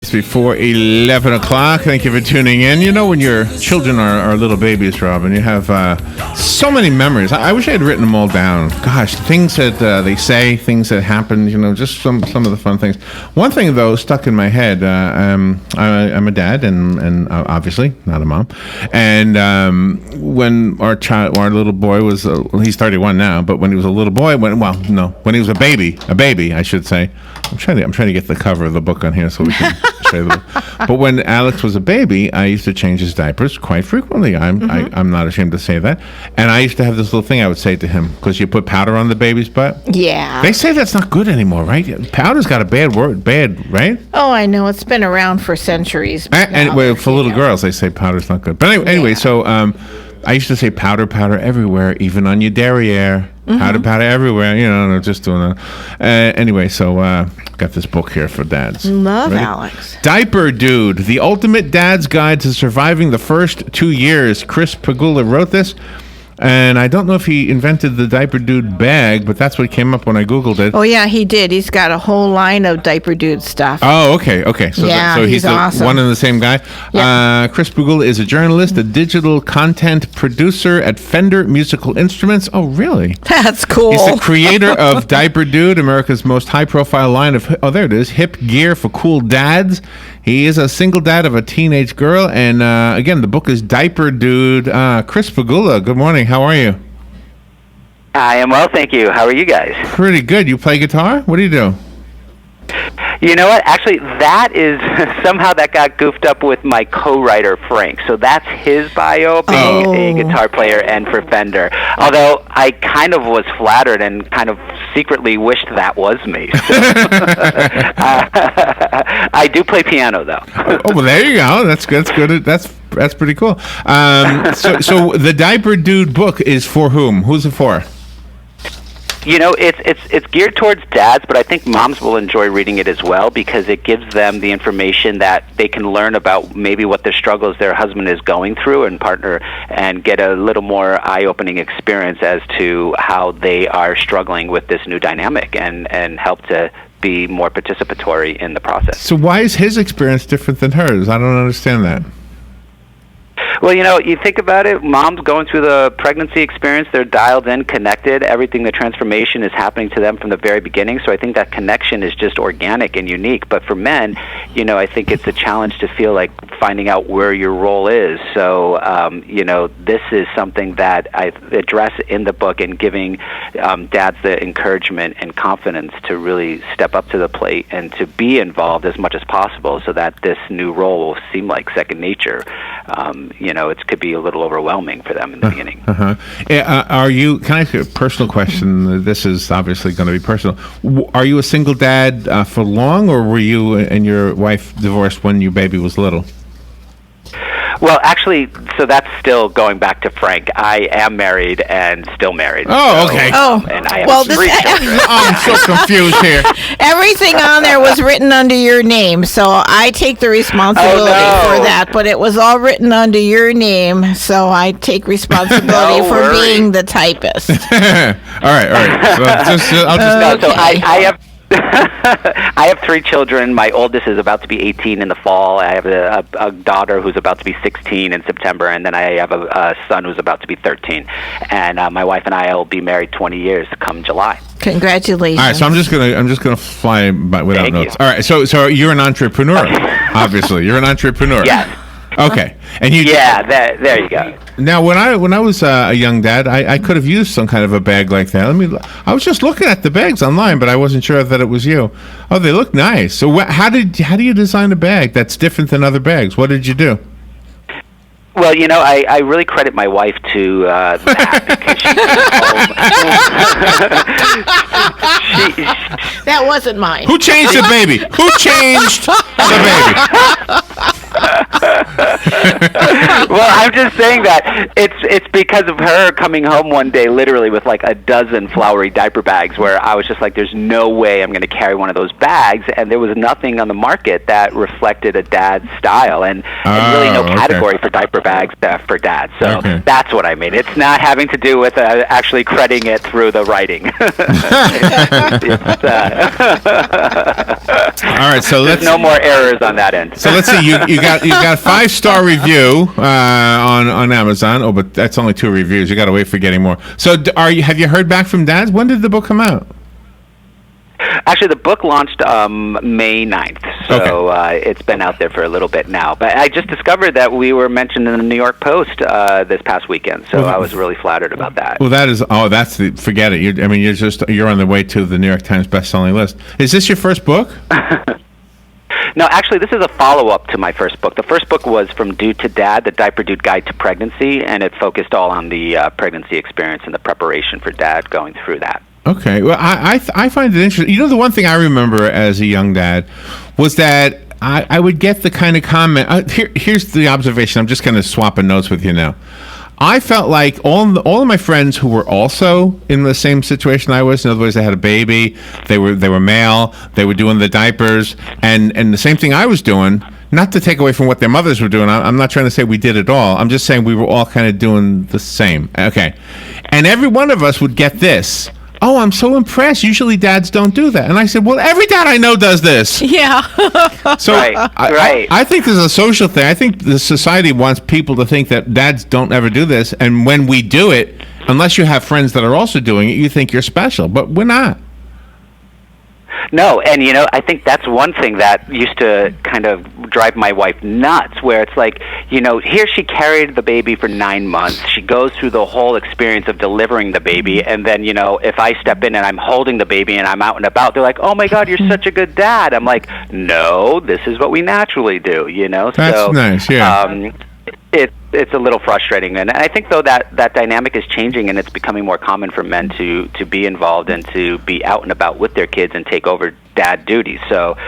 It's before 11 o'clock. Thank you for tuning in. You know, when your children are little babies, Robin, you have so many memories. I wish I had written them all down. Gosh, things that they say, things that happen, you know, just some of the fun things. One thing, though, stuck in my head. I'm a dad and obviously not a mom. And when our little boy was, he's 31 now, but when he was a little boy, when he was a baby, I should say. I'm trying to get the cover of the book on here so we can show you. But when Alex was a baby, I used to change his diapers quite frequently. I'm not ashamed to say that. And I used to have this little thing I would say to him, because you put powder on the baby's butt. Yeah. They say that's not good anymore, right? Powder's got a bad, right? Oh, I know. It's been around for centuries. And for little girls, they say powder's not good. But anyway, so I used to say powder everywhere, even on your derriere. Powder everywhere, you know, just doing that. Anyway, so got this book here for dads. Love Ready? Alex. Diaper Dude, The Ultimate Dad's Guide to Surviving the First 2 Years. Chris Pegula wrote this. And I don't know if he invented the Diaper Dude bag, but that's what came up when I Googled it. Oh, yeah, he did. He's got a whole line of Diaper Dude stuff. Oh, okay. So, yeah, he's awesome. One and the same guy. Yep. Chris Pegula is a journalist, a digital content producer at Fender Musical Instruments. Oh, really? That's cool. He's the creator of Diaper Dude, America's most high-profile line of, there it is, hip gear for cool dads. He is a single dad of a teenage girl. And, again, the book is Diaper Dude. Chris Pegula, good morning. How are you? I am well, thank you. How are you guys? Pretty good. You play guitar? What do you do? You know what? Actually, that is somehow that got goofed up with my co-writer, Frank. So that's his bio, being a guitar player and for Fender. Although I kind of was flattered and kind of secretly wished that was me. So, I do play piano, though. Oh, well, there you go. That's good. That's pretty cool. So the Diaper Dude book is for whom? Who's it for? You know, it's geared towards dads, but I think moms will enjoy reading it as well, because it gives them the information that they can learn about maybe what the struggles their husband is going through and partner, and get a little more eye-opening experience as to how they are struggling with this new dynamic, and help to be more participatory in the process. So why is his experience different than hers? I don't understand that. Well, you know, you think about it, moms going through the pregnancy experience, they're dialed in, connected. Everything, the transformation is happening to them from the very beginning. So I think that connection is just organic and unique. But for men, you know, I think it's a challenge to feel like finding out where your role is. So, you know, this is something that I address in the book, and giving dads the encouragement and confidence to really step up to the plate and to be involved as much as possible, so that this new role will seem like second nature. You know, it could be a little overwhelming for them in the beginning. Are you, can I ask you a personal question? This is obviously going to be personal. Are you a single dad for long, or were you and your wife divorced when your baby was little? Well, actually, so that's still going back to Frank. I am married and still married. Oh, so, okay. And I have 3 children. I'm so confused here. Everything on there was written under your name, so I take the responsibility for that. But it was all written under your name, so I take responsibility for being the typist. All right. So I have. I have 3 children. My oldest is about to be 18 in the fall. I have a daughter who's about to be 16 in September, and then I have a son who's about to be 13. And my wife and I will be married 20 years come July. Congratulations! All right, so I'm just gonna fly by without Thank notes. you. All right, so you're an entrepreneur, obviously. You're an entrepreneur. Yes. Okay, and you. Yeah, there you go. Now, when I was a young dad, I could have used some kind of a bag like that. I was just looking at the bags online, but I wasn't sure that it was you. Oh, they look nice. So, how do you design a bag that's different than other bags? What did you do? Well, you know, I really credit my wife to that, because she that wasn't mine. Who changed the baby? Who changed the baby? Well, I'm just saying that it's because of her coming home one day literally with like a dozen flowery diaper bags, where I was just like, there's no way I'm going to carry one of those bags, and there was nothing on the market that reflected a dad's style, and really no category for diaper bags for dads. So that's what I mean. It's not having to do with actually crediting it through the writing. All right, so There's no more errors on that end. So let's see. You got a 5-star review on Amazon. Oh, but that's only 2 reviews. You got to wait for getting more. So have you heard back from dads? When did the book come out? Actually, the book launched May 9th, so it's been out there for a little bit now. But I just discovered that we were mentioned in the New York Post this past weekend, so I was really flattered about that. Well, forget it. You're on the way to the New York Times bestselling list. Is this your first book? No, actually, this is a follow-up to my first book. The first book was From Dude to Dad, The Diaper Dude Guide to Pregnancy, and it focused all on the pregnancy experience and the preparation for dad going through that. Okay. Well, I find it interesting. You know, the one thing I remember as a young dad was that I would get the kind of comment. Here's the observation. I'm just going to swap a notes with you now. I felt like all of my friends who were also in the same situation I was, in other words, they had a baby, they were male, they were doing the diapers, and the same thing I was doing. Not to take away from what their mothers were doing. I'm not trying to say we did it all. I'm just saying we were all kind of doing the same. Okay. And every one of us would get this. Oh, I'm so impressed. Usually dads don't do that. And I said, well, every dad I know does this. Yeah. So right. I think there's a social thing. I think the society wants people to think that dads don't ever do this. And when we do it, unless you have friends that are also doing it, you think you're special. But we're not. No, and I think that's one thing that used to kind of drive my wife nuts, where it's like, here she carried the baby for 9 months. She goes through the whole experience of delivering the baby, and then, if I step in and I'm holding the baby and I'm out and about, they're like, oh my God, you're such a good dad. I'm like, no, this is what we naturally do, That's nice, yeah. It's a little frustrating, and I think though that dynamic is changing, and it's becoming more common for men to be involved and to be out and about with their kids and take over dad duties. So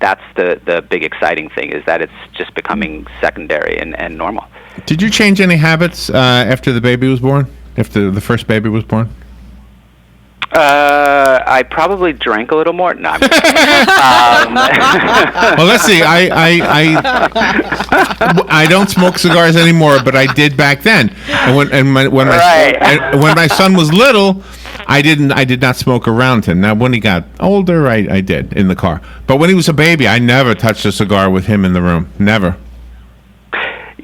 that's the big exciting thing, is that it's just becoming secondary and normal. Did you change any habits after the baby was born? After the first baby was born? I probably drank a little more. No, I'm just well, let's see. I don't smoke cigars anymore, but I did back then. And when my son was little, I did not smoke around him. Now, when he got older, I did in the car. But when he was a baby, I never touched a cigar with him in the room. Never.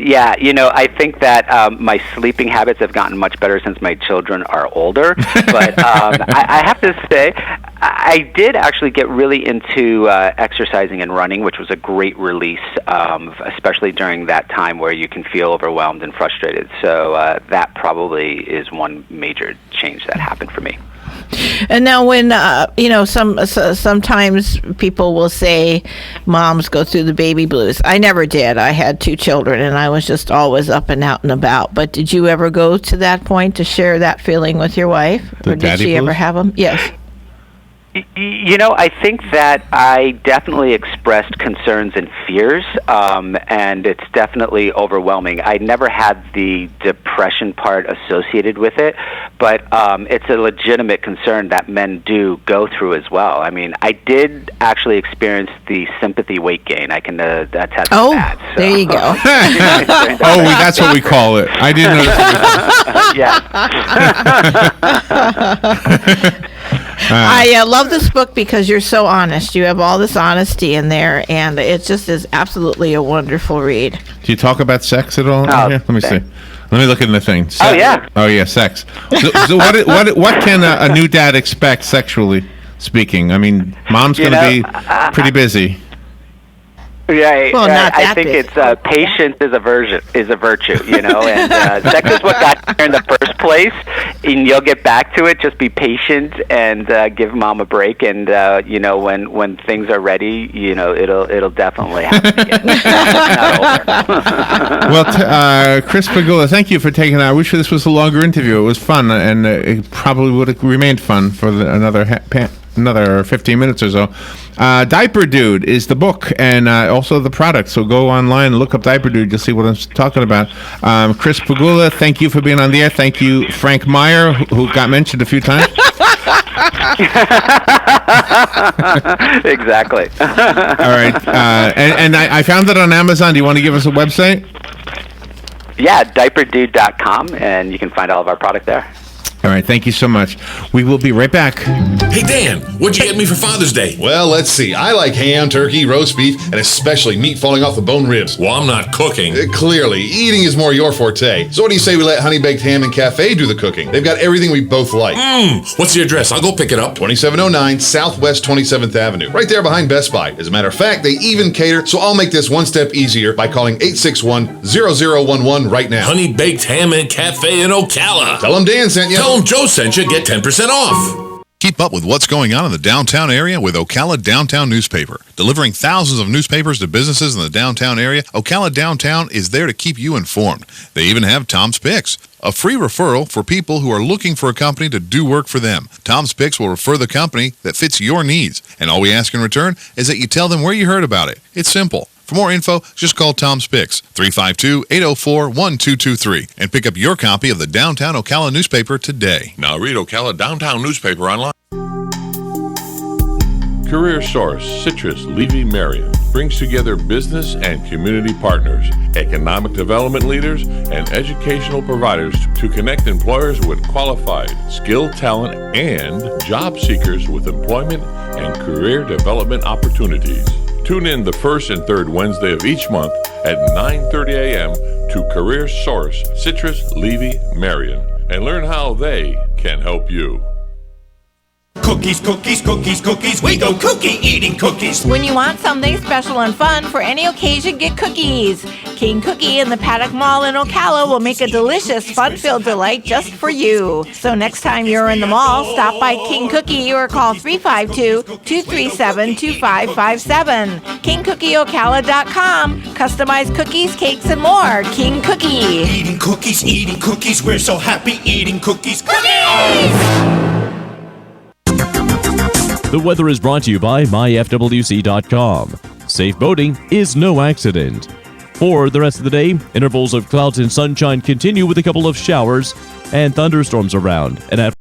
Yeah, I think that my sleeping habits have gotten much better since my children are older. But I have to say, I did actually get really into exercising and running, which was a great release, especially during that time where you can feel overwhelmed and frustrated. So that probably is one major change that happened for me. And now when, sometimes people will say moms go through the baby blues. I never did. I had 2 children, and I was just always up and out and about. But did you ever go to that point to share that feeling with your wife? Or did she ever have them? Yes. I think that I definitely expressed concerns and fears, and it's definitely overwhelming. I never had the depression part associated with it, but it's a legitimate concern that men do go through as well. I mean, I did actually experience the sympathy weight gain. I can attest to that. So. There you go. That's what we call it. I didn't know. Yeah. I love this book because you're so honest. You have all this honesty in there, and it just is absolutely a wonderful read. Do you talk about sex at all? Oh, Let me see. Let me look in the thing. Oh, yeah. Oh, yeah, sex. So what can a new dad expect sexually speaking? I mean, mom's going to be pretty busy. Yeah, well, I think it's patience is a virtue, and sex is what got you here in the first place, and you'll get back to it. Just be patient and give mom a break, and when things are ready, it'll definitely happen again. Well, Chris Pegula, thank you for taking that. I wish this was a longer interview. It was fun, and it probably would have remained fun for another 15 minutes or so. Diaper Dude is the book and also the product. So go online and look up Diaper Dude. You'll see what I'm talking about. Chris Pegula, thank you for being on the air. Thank you, Frank Meyer, who got mentioned a few times. Exactly. All right. And I found it on Amazon. Do you want to give us a website? Yeah, diaperdude.com, and you can find all of our product there. All right, thank you so much. We will be right back. Hey, Dan, what'd you get me for Father's Day? Well, let's see. I like ham, turkey, roast beef, and especially meat falling off the bone ribs. Well, I'm not cooking. Clearly, eating is more your forte. So what do you say we let Honey Baked Ham and Cafe do the cooking? They've got everything we both like. What's the address? I'll go pick it up. 2709 Southwest 27th Avenue, right there behind Best Buy. As a matter of fact, they even cater, so I'll make this one step easier by calling 861-0011 right now. Honey Baked Ham and Cafe in Ocala. Tell them Dan sent you. Tell them Joe sent you. Get 10% off. Keep up with what's going on in the downtown area with Ocala Downtown Newspaper. Delivering thousands of newspapers to businesses in the downtown area, Ocala Downtown is there to keep you informed. They even have Tom's Picks, a free referral for people who are looking for a company to do work for them. Tom's Picks will refer the company that fits your needs, and all we ask in return is that you tell them where you heard about it. It's simple. For more info, just call Tom's Picks, 352-804-1223, and pick up your copy of the Downtown Ocala newspaper today. Now read Ocala Downtown Newspaper online. Career Source Citrus Levy Marion brings together business and community partners, economic development leaders, and educational providers to connect employers with qualified, skilled talent and job seekers with employment and career development opportunities. Tune in the first and third Wednesday of each month at 9:30 a.m. to Career Source Citrus Levy Marion and learn how they can help you. Cookies, cookies, cookies, cookies. We go cookie eating cookies. When you want something special and fun for any occasion, get cookies. King Cookie in the Paddock Mall in Ocala will make a delicious, fun-filled delight just for you. So next time you're in the mall, stop by King Cookie or call 352-237-2557. KingCookieOcala.com. Customized cookies, cakes, and more. King Cookie. Eating cookies. We're so happy eating cookies. Cookies! The weather is brought to you by myfwc.com. Safe boating is no accident. For the rest of the day, intervals of clouds and sunshine continue with a couple of showers and thunderstorms around. And at